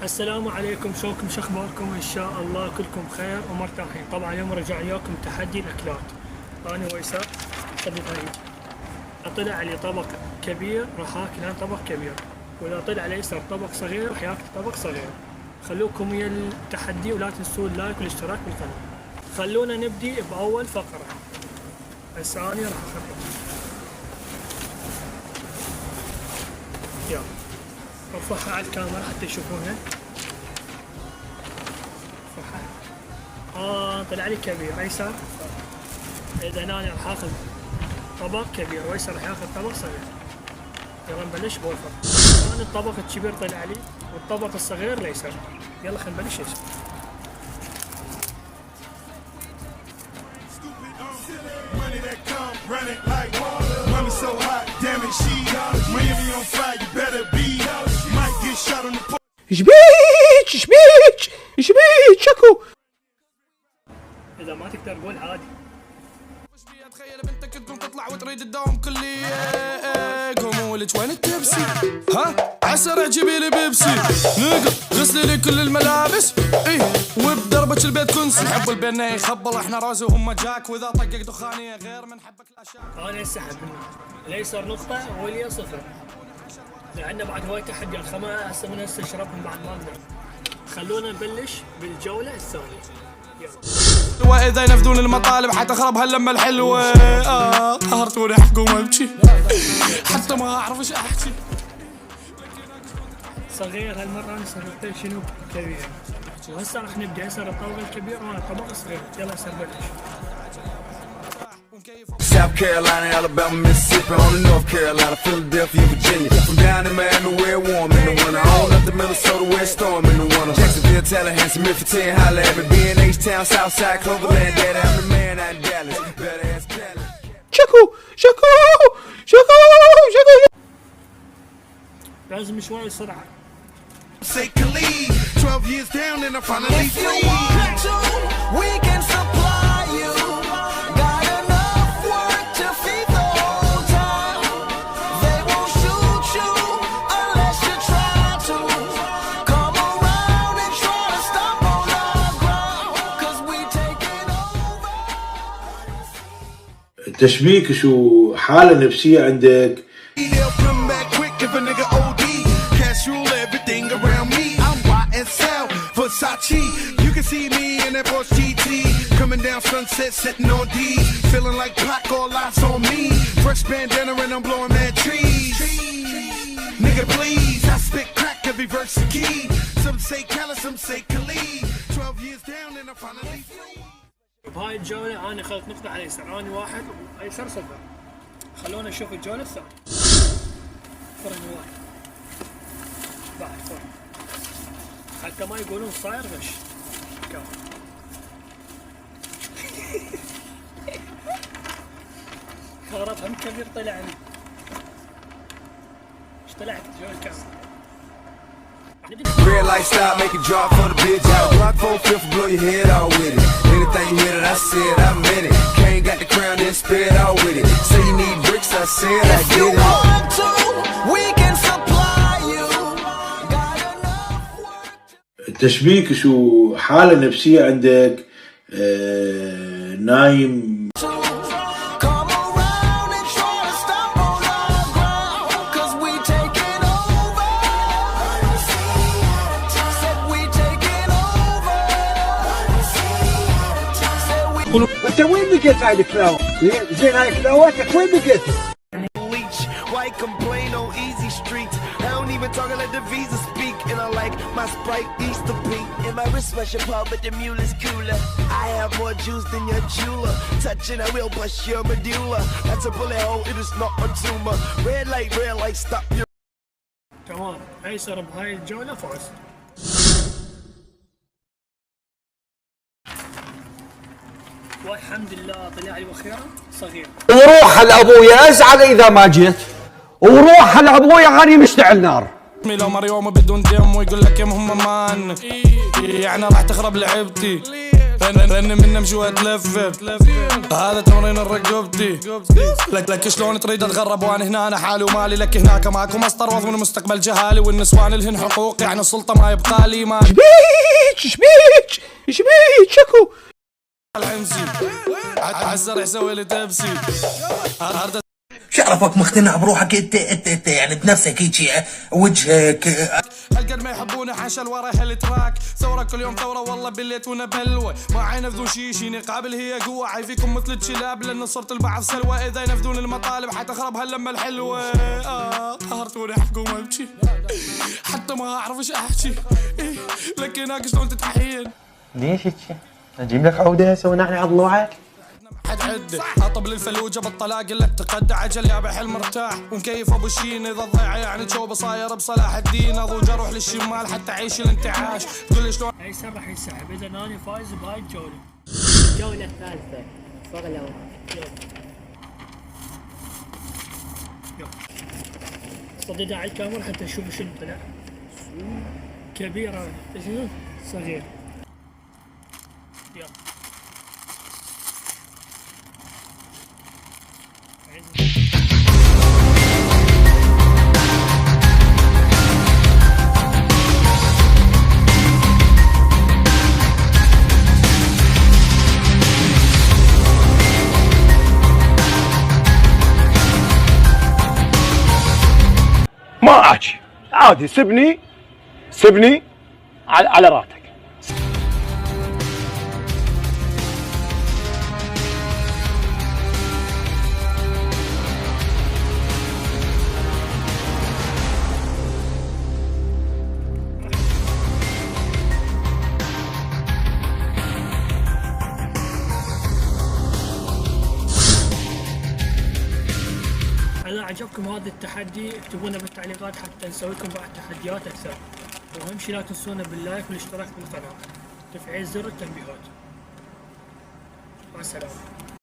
السلام عليكم، شلونكم؟ شخباركم؟ ان شاء الله كلكم بخير ومرتاحين. طبعا اليوم رجع وياكم تحدي الاكلات. انا ويسار خليك هاي اطلع علي طبق كبير راح اكل انا طبق كبير، واذا طلع على يسار طبق صغير راح ياكل طبق صغير. خلوكم ويا التحدي ولا تنسون اللايك والاشتراك بالقناه. خلونا نبدي باول فقره. هسه انا راح اخرب. يلا ارفعها على الكاميرا حتى يشوفونها. طلع لي كبير. ايسر اذا انا راح اخذ طبق كبير وايسر راح ياخذ طبق صغير. يلا نبلش بوفر. انا الطبق الكبير طلع لي والطبق الصغير ليسر. يلا خلينا نبلش. شبيك شكو. اذا ما تقدر قول عادي. تخيل بنتك تقوم تطلع وتريد تداوم كلية. قوموا لك وين التبسي؟ ها عسرع جيبي لي بيبسي. نقط غسلي لي كل الملابس. ايه وبدربك البيت كنس. نحب البنا يخبل احنا رازي وهم جاك. واذا طقق دخانية غير من حبك الاشياء. انا انسحب. الايسر نقطة واليا صفر. لعنا بعد هواي تحديات. هسه من هسه شربهم بعد ما اقدر. خلونا نبلش بالجولة الثانية. واذا ينفذون المطالب حتخرب هاللمه الحلوه. قهرتوني احكم وامشي حتى ما اعرف ايش احكي. صغير هالمره انا صرت شنو كبير. وهسه راح نبدا. هسه الطبق الكبير وانا الطبق الصغير. يلا هسه نبلش. South Carolina, Alabama, Mississippi, on to North Carolina, Philadelphia, Virginia. From down in Miami, where warm in the winter. On up to Minnesota, where storm in the winter. Jacksonville, Tallahassee, Memphis, holla at me. B&H-Town, Southside, Cloverland, Daddy, I'm the man out in Dallas. Better ask Dallas. شكو شكو شكو شكو. لازم شوي سرعه. Say Khalid, 12 years down and I'm finally free. We can supply you. Got enough work to feed the whole town. They won't shoot you unless you try to. Come around and try to stop on our ground. 'Cause we taking over. تشبيك شو حالة نفسية عندك؟ They'll come back quick if a nigga OD. Cash rule everything around me. I'm YSL, Versace. You can see me in that Porsche GT. Coming down Sunset, sitting on D. Feeling like Pac, all eyes on me. Fresh bandana and I'm blowing mad trees. Nigga please, I spit crack every verse a key. Some say Khaled, some say Khalid. 12 years down and I'm finally free. بهاي الجولة أنا أخذت نقطة على يسار. أنا واحد وأيسر صفر. خلونا نشوف الجولة الثانية. فرن واحد. بعد فرن. حتى ما يقولون صاير غش. خرب هم كبير طلع لي. ايش طلعت جولة كام؟ Red light stop, make it drop for the bitch. Out block 4/5, blow your head out with it. Anything you hear that I said, I meant it. Kane got the crown, then spit out with it. Say you need bricks, I said I If get you it. want to, we can supply you. Got enough work. تشبيك شو حالة نفسية عندك؟ نايم. Come around and try to stop on our ground. 'Cause we taking over. Said we taking over. Said we انت وين لقيت هاي الكلاوة؟ زين هاي كلاواتك وين لقيتها؟ Leech, why complain on easy streets? I don't even talk like the visa speak. And I like my Sprite Easter pink. And my wrist special pop, but the mule is cooler. I have more juice than your jeweler. Touching, I will bust your medulla. That's a bullet hole, it is not a tumor. Red light, stop your. تمام. أيسر بهاي الجولة فاز. والحمد لله طلع لي أخيرا صغير. وروح لابويا ازعل اذا ما جيت، وروح لابويا اني مشتعل نار. لو مريوم بدون دم ويقول لك يا هم مان. يعني راح تخرب لعبتي. رن منا مجوها تلفت. هذا تمرين الرقبتي لك شلون تريد تغرب وانا هنا انا حالي ومالي، لك هناك ماكو مسطر وضع من المستقبل جهالي، والنسوان الهن حقوق يعني السلطة ما يبقى لي ما شبيك شكو. العنزي عالزرع يسوي لي تبسي. شعرفك مقتنع بروحك انت يعني بنفسك هيجي وجهك. هالقد ما يحبونا حاشا ورا هالتراك، ثورة كل يوم ثورة والله بليتونا بلوة، ما ينفذون شي قابل هي قوة، عايفيكم مثل الشلاب لأن صرت البعض سلوى، إذا ينفذون المطالب حتخرب هاللمة الحلوة. قهرتوني حكومة ابكي حتى ما أعرف ايش أحكي. لك هناك شلون تتحين؟ ليش هيك؟ اجيب لك عودة اسوي نعني على ضلوعك؟ حد عده اطب للفلوجه بالطلاق لك تقدع عجل يا بحل مرتاح، ومكيف ابو شين اذا ضيع يعني شوبه صاير بصلاح الدين، اضوج اروح للشمال حتى اعيش الانتعاش. تقول لي شلون ايسر راح ينسحب اذا اني فايز بهاي الجوله. الجولة الثالثة فغلوا. صدق على الكاميرا حتى نشوف شنو طلع. كبير شنو؟ صغير. يلا. ما احكي عادي، سبني على راتك. إذا عجبكم هذا التحدي اكتبونا بالتعليقات حتى نسوي لكم بعد تحديات أكثر، وأهم شيء لا تنسونا باللايك والاشتراك بالقناة وتفعيل زر التنبيهات. مع السلامة.